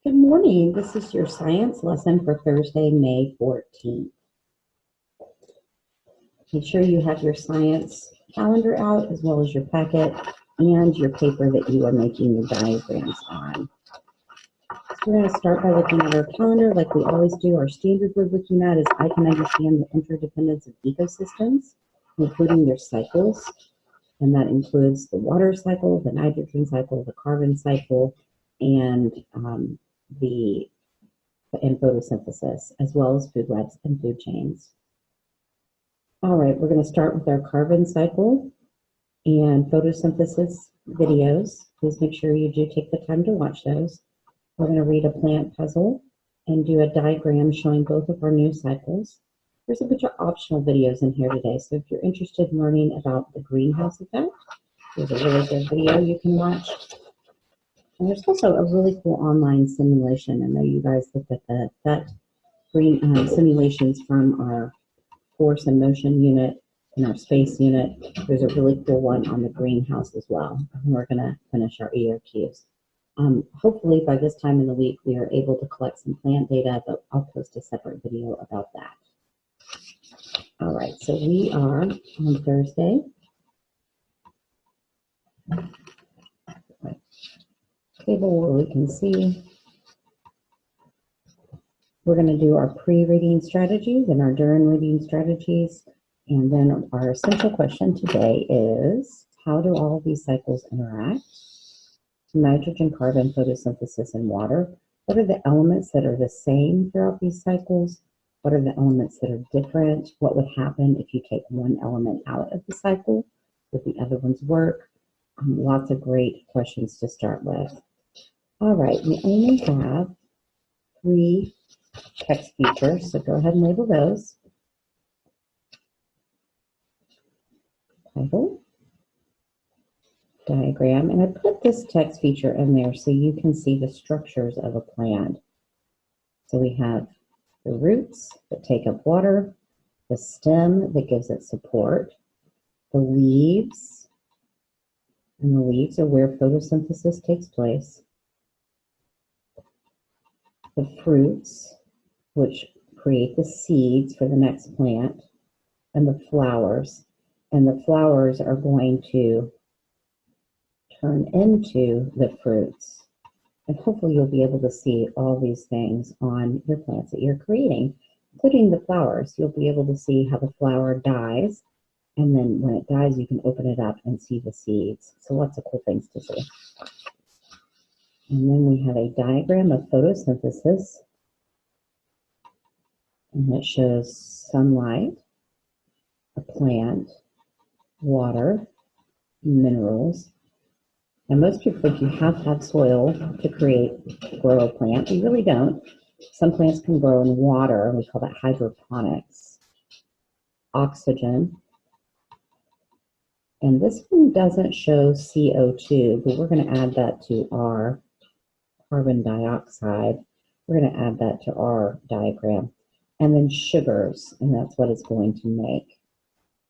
Good morning. This is your science lesson for Thursday, May 14th. Make sure you have your science calendar out as well as your packet and your paper that you are making your diagrams on. So we're going to start by looking at our calendar like we always do. Our standard we're looking at is I can understand the interdependence of ecosystems, including their cycles. And that includes the water cycle, the nitrogen cycle, the carbon cycle, and the photosynthesis, as well as food webs and food chains. All right, we're going to start with our carbon cycle and photosynthesis videos. Please make sure you do take the time to watch those. We're going to read a plant puzzle and do a diagram showing both of our new cycles. There's a bunch of optional videos in here today, so if you're interested in learning about the greenhouse effect, there's a really good video you can watch. And there's also a really cool online simulation. I know you guys looked at that green simulations from our force and motion unit and our space unit. There's a really cool one on the greenhouse as well. And we're going to finish our ERQs. Hopefully by this time in the week, we are able to collect some plant data, but I'll post a separate video about that. All right, so we are on Thursday. Table where we can see. We're going to do our pre-reading strategies and our during reading strategies. And then our essential question today is, how do all of these cycles interact? Nitrogen, carbon, photosynthesis, and water. What are the elements that are the same throughout these cycles? What are the elements that are different? What would happen if you take one element out of the cycle? Would the other ones work? Lots of great questions to start with. All right, we only have 3 text features, so go ahead and label those. Title, diagram, and I put this text feature in there so you can see the structures of a plant. So we have the roots that take up water, the stem that gives it support, the leaves, and the leaves are where photosynthesis takes place, the fruits, which create the seeds for the next plant, and the flowers. And the flowers are going to turn into the fruits. And hopefully you'll be able to see all these things on your plants that you're creating, including the flowers. You'll be able to see how the flower dies. And then when it dies, you can open it up and see the seeds. So lots of cool things to see. And then we have a diagram of photosynthesis. And it shows sunlight, a plant, water, minerals. And most people think you have to have soil to grow a plant. You really don't. Some plants can grow in water, and we call that hydroponics. Oxygen. And this one doesn't show CO2, but we're going to add that to our carbon dioxide. We're going to add that to our diagram. And then sugars, and that's what it's going to make.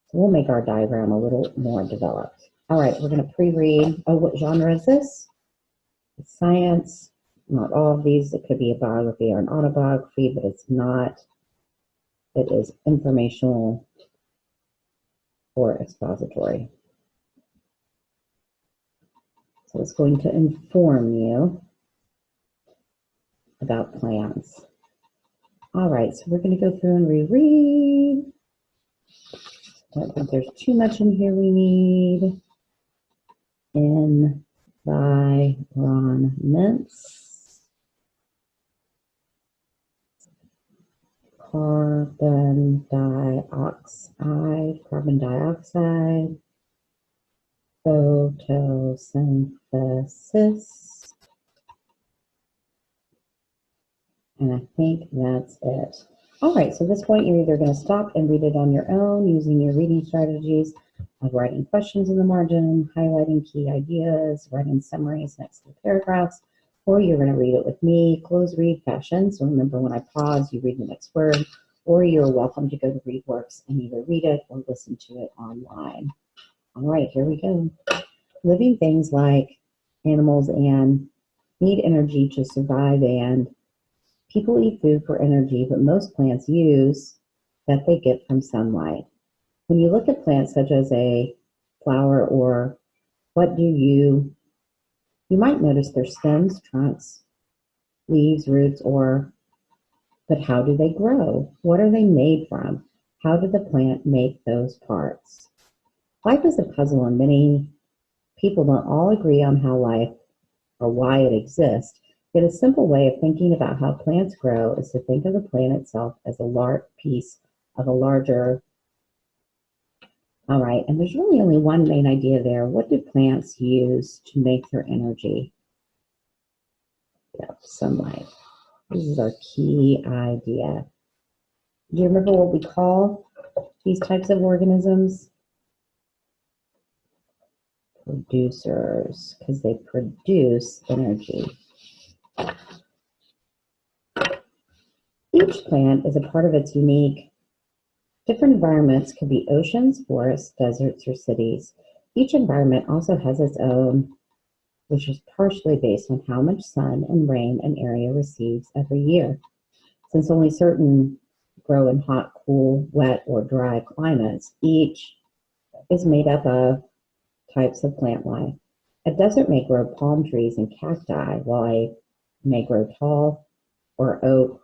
So we'll make our diagram a little more developed. All right, we're going to pre-read. Oh, what genre is this? It's science. Not all of these. It could be a biography or an autobiography, but it's not. It is informational or expository. So it's going to inform you about plants. All right, so we're going to go through and reread. I don't think there's too much in here we need. Environments. Carbon dioxide, photosynthesis, and I think that's it. All right, so at this point, you're either going to stop and read it on your own using your reading strategies of writing questions in the margin, highlighting key ideas, writing summaries next to the paragraphs, or you're going to read it with me, close read fashion. So remember, when I pause, you read the next word, or you're welcome to go to ReadWorks and either read it or listen to it online. All right, here we go. Living things like animals and need energy to survive, and people eat food for energy, but most plants use that they get from sunlight. When you look at plants such as a flower, or what do you might notice their stems, trunks, leaves, roots, but how do they grow? What are they made from? How did the plant make those parts? Life is a puzzle, and many people don't all agree on how life or why it exists. Yet a simple way of thinking about how plants grow is to think of the plant itself as a large piece of a larger. All right, and there's really only one main idea there. What do plants use to make their energy? Yeah, sunlight. This is our key idea. Do you remember what we call these types of organisms? Producers, because they produce energy. Each plant is a part of its unique. Different environments could be oceans, forests, deserts, or cities. Each environment also has its own, which is partially based on how much sun and rain an area receives every year. Since only certain grow in hot, cool, wet, or dry climates, each is made up of types of plant life. A desert may grow palm trees and cacti, while a may grow tall or oak.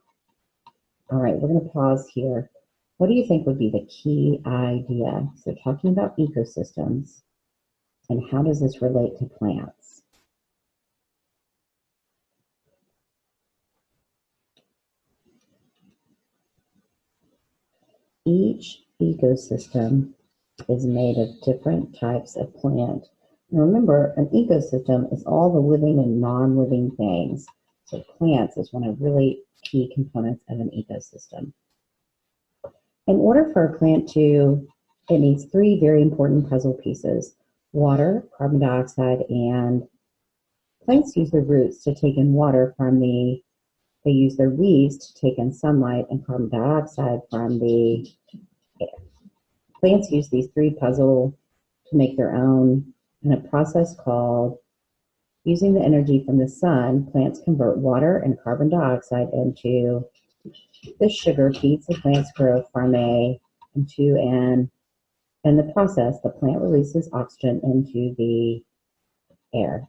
All right, we're going to pause here. What do you think would be the key idea? So talking about ecosystems, and how does this relate to plants? Each ecosystem is made of different types of plant. And remember, an ecosystem is all the living and non-living things. So plants is one of really key components of an ecosystem. In order for a plant to, it needs three very important puzzle pieces: water, carbon dioxide, and plants use their roots to take in water from they use their leaves to take in sunlight and carbon dioxide from the air. Plants use these three puzzles to make their own in a process called using the energy from the sun. Plants convert water and carbon dioxide into this sugar feeds the plant's growth in the process, the plant releases oxygen into the air.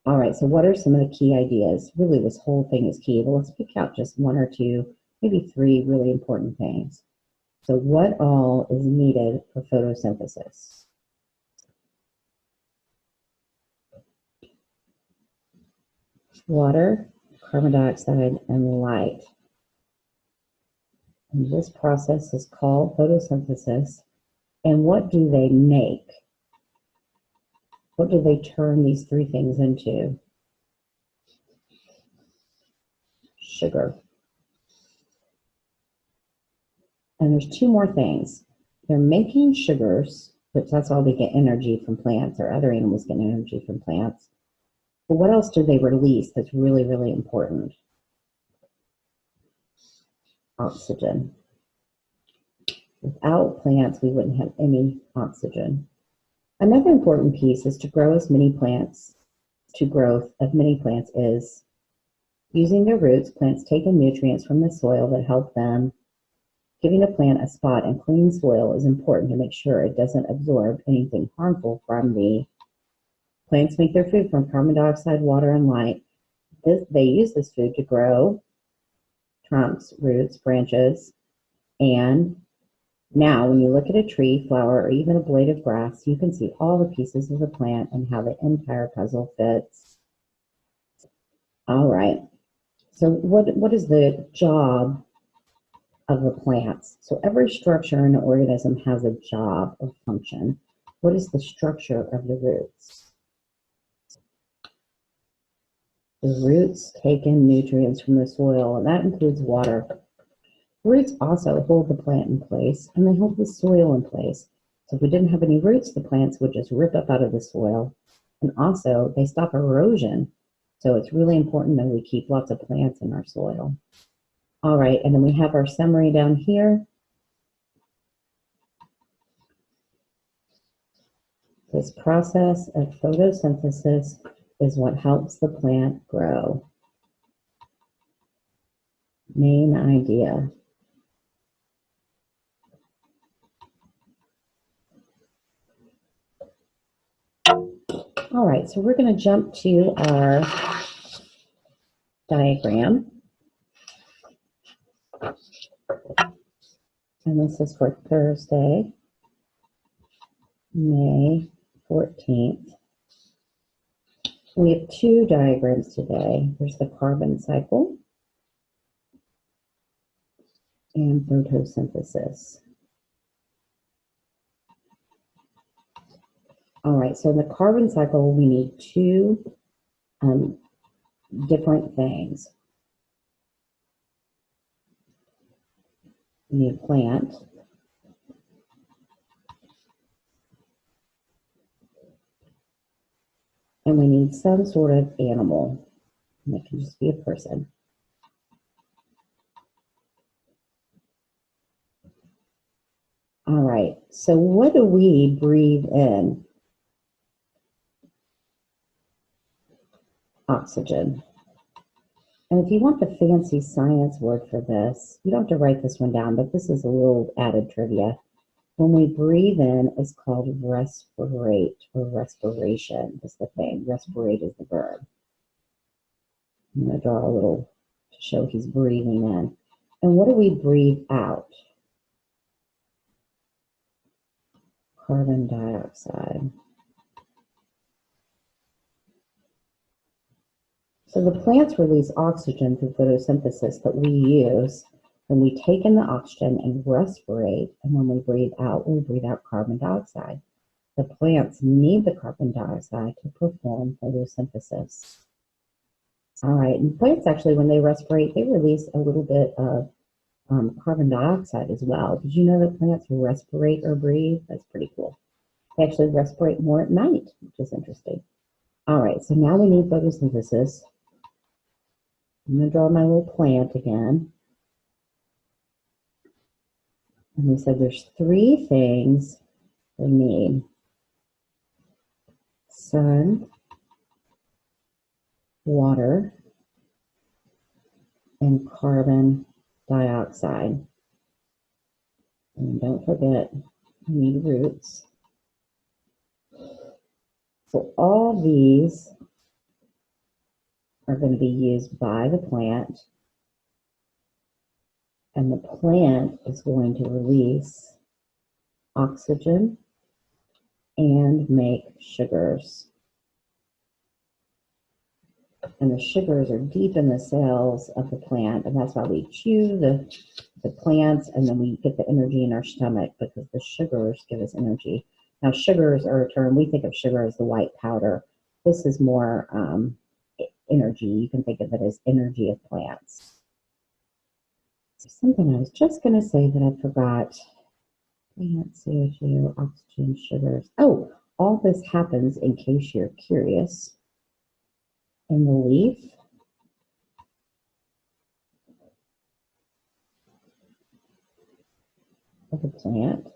All right, so what are some of the key ideas? Really, this whole thing is key, but let's pick out just one or two, maybe three really important things. So what all is needed for photosynthesis? Water, carbon dioxide, and light. And this process is called photosynthesis. And what do they make? What do they turn these three things into? Sugar. And there's two more things. They're making sugars, which that's all they get energy from plants, or other animals get energy from plants. But what else do they release that's really, really important? Oxygen. Without plants, we wouldn't have any oxygen. Another important piece is to grow as many plants, to growth of many plants is using their roots. Plants take in nutrients from the soil that help them. Giving a plant a spot in clean soil is important to make sure it doesn't absorb anything harmful from the plants. Make their food from carbon dioxide, water, and light. They use this food to grow trunks, roots, branches, and now when you look at a tree, flower, or even a blade of grass, you can see all the pieces of the plant and how the entire puzzle fits. All right, so what is the job of the plants? So every structure in an organism has a job or function. What is the structure of the roots? The roots take in nutrients from the soil, and that includes water. Roots also hold the plant in place, and they hold the soil in place. So if we didn't have any roots, the plants would just rip up out of the soil. And also, they stop erosion. So it's really important that we keep lots of plants in our soil. All right, and then we have our summary down here. This process of photosynthesis is what helps the plant grow. Main idea. All right, so we're going to jump to our diagram. And this is for Thursday, May 14th. We have two diagrams today. There's the carbon cycle and photosynthesis. All right, so in the carbon cycle, we need two different things. We need a plant, and we need some sort of animal. And it can just be a person. All right, so what do we breathe in? Oxygen. And if you want the fancy science word for this, you don't have to write this one down, but this is a little added trivia. When we breathe in, it's called respirate, or respiration is the thing. Respirate is the verb. I'm going to draw a little to show he's breathing in. And what do we breathe out? Carbon dioxide. So the plants release oxygen through photosynthesis that we use when we take in the oxygen and respirate, and when we breathe out carbon dioxide. The plants need the carbon dioxide to perform photosynthesis. All right, and plants actually, when they respirate, they release a little bit of carbon dioxide as well. Did you know that plants respirate or breathe? That's pretty cool. They actually respirate more at night, which is interesting. All right, so now we need photosynthesis. I'm going to draw my little plant again. And we said there's three things we need. Sun, water, and carbon dioxide. And don't forget, we need roots. So all these are going to be used by the plant, and the plant is going to release oxygen and make sugars. And the sugars are deep in the cells of the plant, and that's why we chew the plants, and then we get the energy in our stomach, because the sugars give us energy. Now, sugars are a term, we think of sugar as the white powder. This is more energy. You can think of it as energy of plants. Something I was just going to say that I forgot. Plant, CO2, oxygen, sugars. Oh, all this happens, in case you're curious, in the leaf. Of the plant.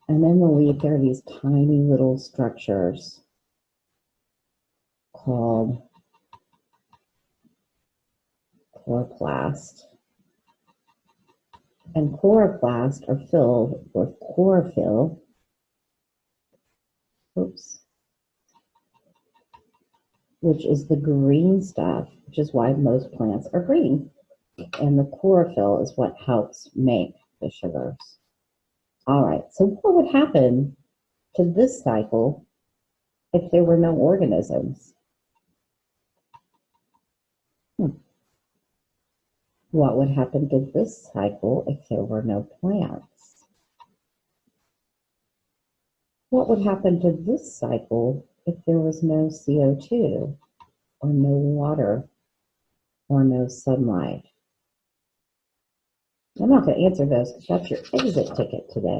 And in the leaf, there are these tiny little structures called chloroplast. And chloroplasts are filled with chlorophyll. Oops. Which is the green stuff, which is why most plants are green. And the chlorophyll is what helps make the sugars. All right, so what would happen to this cycle if there were no organisms? What would happen to this cycle if there were no plants? What would happen to this cycle if there was no CO2 or no water or no sunlight? I'm not going to answer those because that's your exit ticket today.